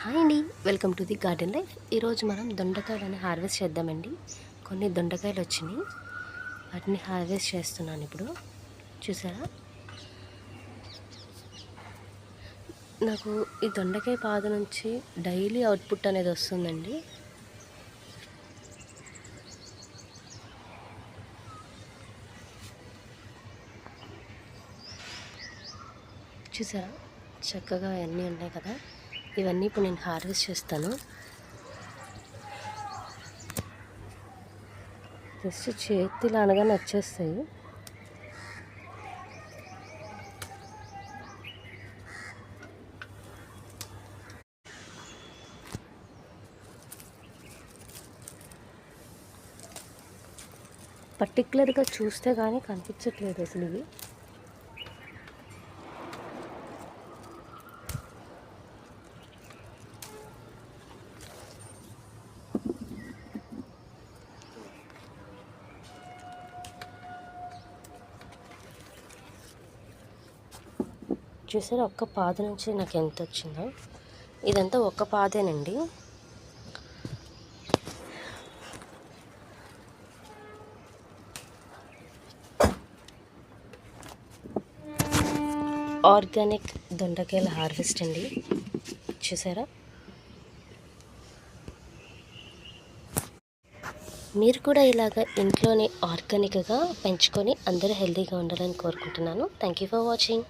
Hi అండి, welcome to the garden life. ఈరోజు మనం దొండకాయలని హార్వెస్ట్ చేద్దామండి. కొన్ని దొండకాయలు వచ్చినాయి, వాటిని హార్వెస్ట్ చేస్తున్నాను ఇప్పుడు. చూసారా, నాకు ఈ దొండకాయ పాదు నుంచి డైలీ అవుట్పుట్ అనేది వస్తుందండి. చూసారా, చక్కగా అన్నీ ఉన్నాయి కదా. ఇవన్నీ ఇప్పుడు నేను హార్వెస్ట్ చేస్తాను. జస్ట్ చేతిలో అనగానే వచ్చేస్తాయి. పర్టికులర్గా చూస్తే కానీ కనిపించట్లేదు అసలు ఇవి. చూసారా, ఒక్క పాద నుంచి నాకు ఎంత వచ్చిందో. ఇదంతా ఒక్క పాదేనండి. ఆర్గానిక్ దొండకాయల హార్వెస్ట్ అండి. చూసారా, మీరు కూడా ఇలాగ ఇంట్లోనే ఆర్గానిక్గా పెంచుకొని అందరూ హెల్తీగా ఉండాలని కోరుకుంటున్నాను. Thank you for watching.